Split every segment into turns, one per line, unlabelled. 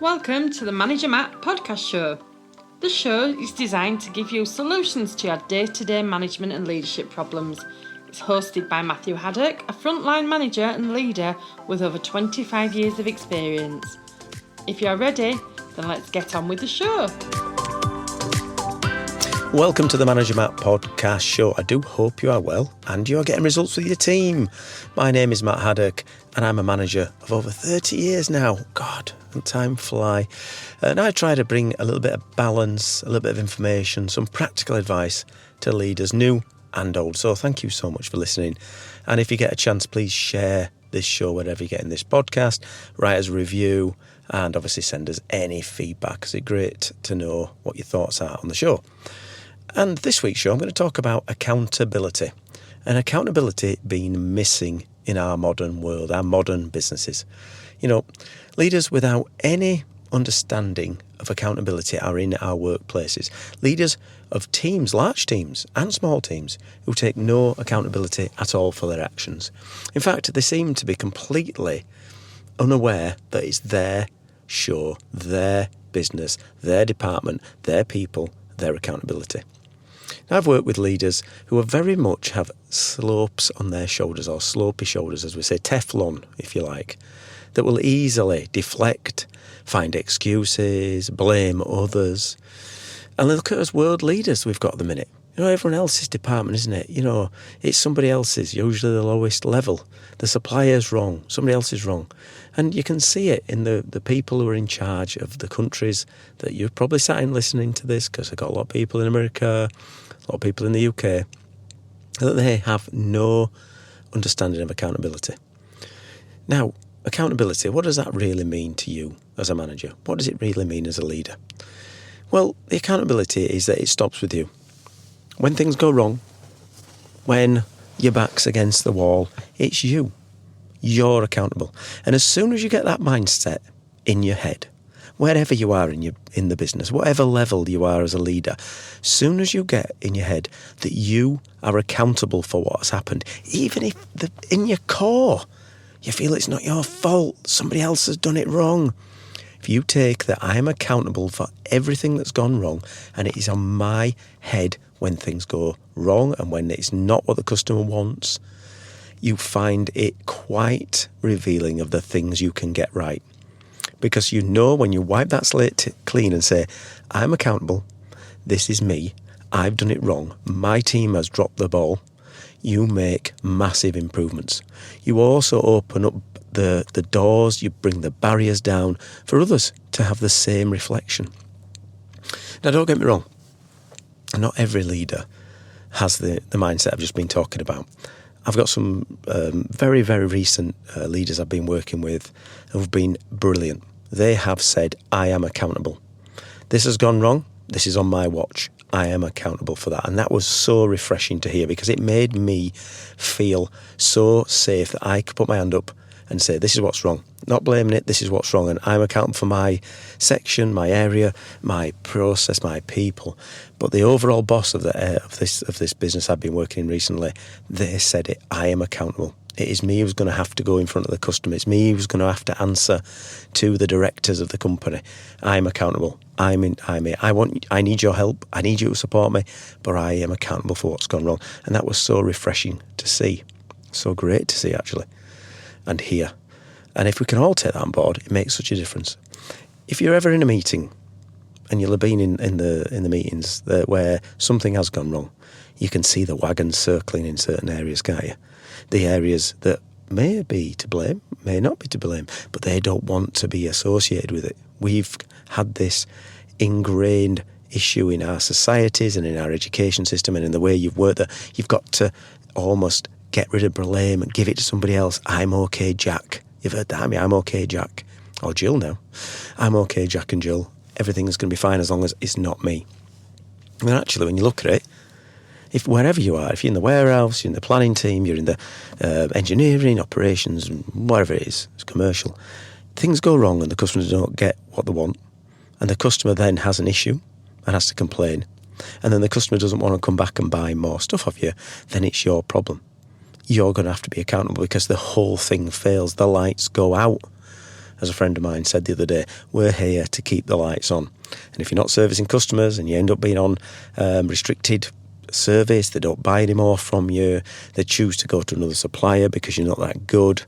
Welcome to the Manager Matt podcast show. The show is designed to give you solutions to your day-to-day management and leadership problems. It's hosted by Matthew Haddock, a frontline manager and leader with over 25 years of experience. If you're ready, then let's get on with the show.
Welcome to the Manager Matt podcast show. I do hope you are well and you are getting results with your team. My name is Matt Haddock and I'm a manager of over 30 years now. God, and time fly. And I try to bring a little bit of balance, a little bit of information, some practical advice to leaders new and old. So thank you so much for listening. And if you get a chance, please share this show wherever you're getting this podcast, write us a review, and obviously send us any feedback. It's great to know what your thoughts are on the show. And this week's show, I'm going to talk about accountability, and accountability being missing in our modern world, our modern businesses. You know, leaders without any understanding of accountability are in our workplaces. Leaders of teams, large teams and small teams, who take no accountability at all for their actions. In fact, they seem to be completely unaware that it's their show, their business, their department, their people, their accountability. Now, I've worked with leaders who are very much have slopes on their shoulders, or slopey shoulders, as we say, Teflon, if you like, that will easily deflect, find excuses, blame others. And look at us world leaders we've got at the minute. You know, everyone else's department, isn't it? You know, it's somebody else's, usually the lowest level. The supplier's wrong, somebody else is wrong. And you can see it in the people who are in charge of the countries that you've probably sat in listening to this, because I've got a lot of people in America, a lot of people in the UK, that they have no understanding of accountability. Now, accountability, what does that really mean to you as a manager? What does it really mean as a leader? Well, the accountability is that it stops with you. When things go wrong, when your back's against the wall, it's you. You're accountable. And as soon as you get that mindset in your head, wherever you are in the business, whatever level you are as a leader, as soon as you get in your head that you are accountable for what's happened, even if in your core you feel it's not your fault, somebody else has done it wrong. If you take that I am accountable for everything that's gone wrong, and it is on my head when things go wrong and when it's not what the customer wants, you find it quite revealing of the things you can get right. Because you know when you wipe that slate clean and say, I'm accountable, this is me, I've done it wrong, my team has dropped the ball, you make massive improvements. You also open up the doors, you bring the barriers down for others to have the same reflection. Now, don't get me wrong, not every leader has the mindset I've just been talking about. I've got some very, very recent leaders I've been working with who've been brilliant. They have said, I am accountable. This has gone wrong. This is on my watch. I am accountable for that. And that was so refreshing to hear, because it made me feel so safe that I could put my hand up and say, this is what's wrong. Not blaming it, this is what's wrong. And I'm accountable for my section, my area, my process, my people. But the overall boss of this business I've been working in recently, they said it, I am accountable. It is me who's going to have to go in front of the customer. It's me who's going to have to answer to the directors of the company. I'm accountable. I need your help. I need you to support me, but I am accountable for what's gone wrong. And that was so refreshing to see. So great to see, actually, and hear. And if we can all take that on board, it makes such a difference. If you're ever in a meeting, and you'll have been in the meetings where something has gone wrong, you can see the wagons circling in certain areas, can't you? The areas that may be to blame, may not be to blame, but they don't want to be associated with it. We've had this ingrained issue in our societies and in our education system and in the way you've worked, that you've got to almost get rid of blame and give it to somebody else. I'm okay, Jack. You've heard that, I'm okay, Jack. Or Jill now. I'm okay, Jack and Jill. Everything's going to be fine as long as it's not me. And actually, when you look at it, if wherever you are, if you're in the warehouse, you're in the planning team, you're in the engineering, operations, whatever it is, it's commercial, things go wrong and the customers don't get what they want, and the customer then has an issue and has to complain, and then the customer doesn't want to come back and buy more stuff off you, then it's your problem. You're going to have to be accountable because the whole thing fails. The lights go out as a friend of mine said the other day, we're here to keep the lights on. And if you're not servicing customers and you end up being on restricted service, they don't buy anymore from you, they choose to go to another supplier because you're not that good,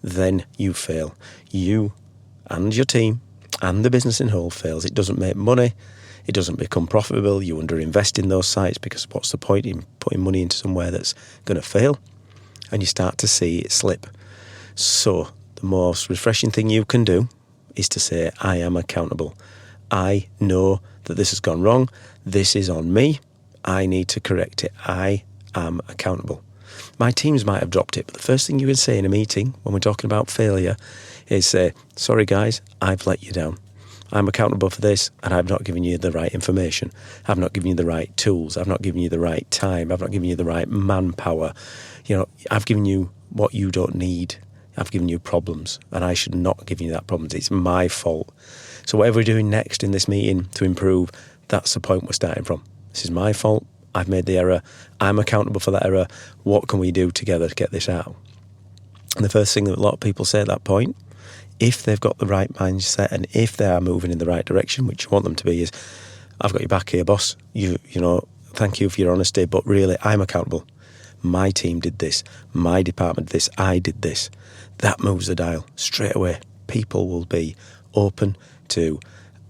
then you fail. You and your team and the business in whole fails. It doesn't make money. It doesn't become profitable. You underinvest in those sites because what's the point in putting money into somewhere that's going to fail? And you start to see it slip. So the most refreshing thing you can do is to say, I am accountable. I know that this has gone wrong. This is on me. I need to correct it. I am accountable. My teams might have dropped it, but the first thing you can say in a meeting when we're talking about failure is say, sorry guys, I've let you down. I'm accountable for this and I've not given you the right information. I've not given you the right tools. I've not given you the right time. I've not given you the right manpower. I've given you what you don't need. I've given you problems and I should not give you that problem. It's my fault. So whatever we're doing next in this meeting to improve, that's the point we're starting from. This is my fault. I've made the error. I'm accountable for that error. What can we do together to get this out? And the first thing that a lot of people say at that point, if they've got the right mindset and if they are moving in the right direction, which you want them to be, is, I've got your back here, boss. Thank you for your honesty, but really, I'm accountable. My team did this. My department did this. I did this. That moves the dial straight away. People will be open to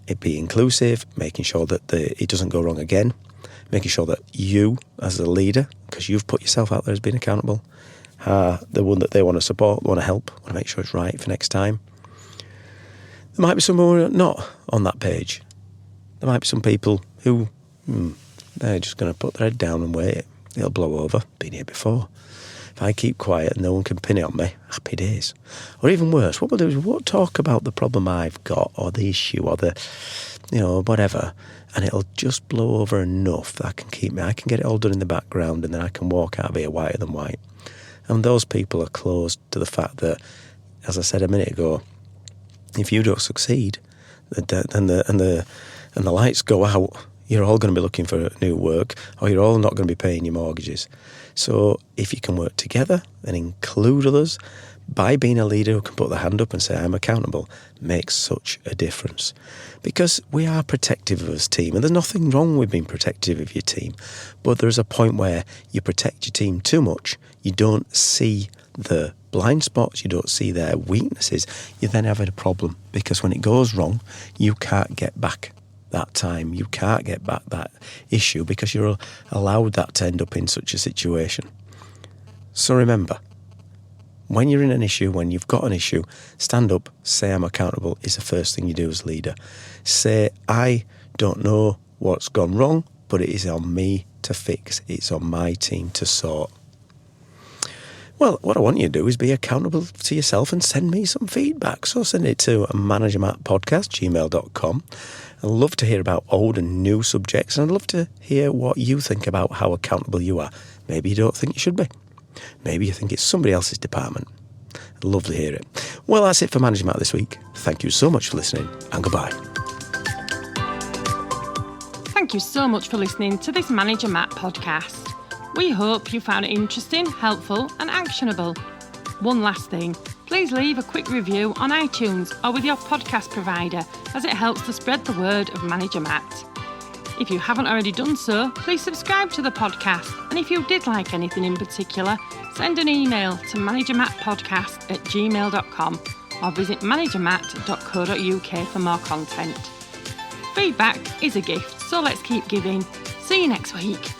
it, be inclusive, making sure that it doesn't go wrong again, making sure that you, as a leader, because you've put yourself out there as being accountable, the one that they want to support, want to help, want to make sure it's right for next time. There might be some who are not on that page. There might be some people who, they're just going to put their head down and wait. It'll blow over. Been here before. If I keep quiet and no one can pin it on me, happy days. Or even worse, what we'll do is we'll talk about the problem I've got or the issue or the, whatever, and it'll just blow over enough that I can get it all done in the background and then I can walk out of here whiter than white. And those people are closed to the fact that, as I said a minute ago, if you don't succeed, and the lights go out, you're all going to be looking for new work, or you're all not going to be paying your mortgages. So if you can work together and include others, by being a leader who can put their hand up and say, I'm accountable, makes such a difference. Because we are protective of this team, and there's nothing wrong with being protective of your team, but there's a point where you protect your team too much, you don't see the blind spots, you don't see their weaknesses, you then have a problem, because when it goes wrong, you can't get back that time, you can't get back that issue because you're allowed that to end up in such a situation. So remember, when you're in an issue, when you've got an issue, stand up, say I'm accountable is the first thing you do as leader. Say, I don't know what's gone wrong, but it is on me to fix. It's on my team to sort. Well, what I want you to do is be accountable to yourself and send me some feedback. So send it to managermattpodcast@gmail.com. I'd love to hear about old and new subjects, and I'd love to hear what you think about how accountable you are. Maybe you don't think you should be. Maybe you think it's somebody else's department. I'd love to hear it. Well, that's it for Manager Matt this week. Thank you so much for listening, and goodbye.
Thank you so much for listening to this Manager Matt podcast. We hope you found it interesting, helpful and actionable. One last thing, please leave a quick review on iTunes or with your podcast provider, as it helps to spread the word of Manager Matt. If you haven't already done so, please subscribe to the podcast, and if you did like anything in particular, send an email to managermattpodcast@gmail.com or visit managermatt.co.uk for more content. Feedback is a gift, so let's keep giving. See you next week.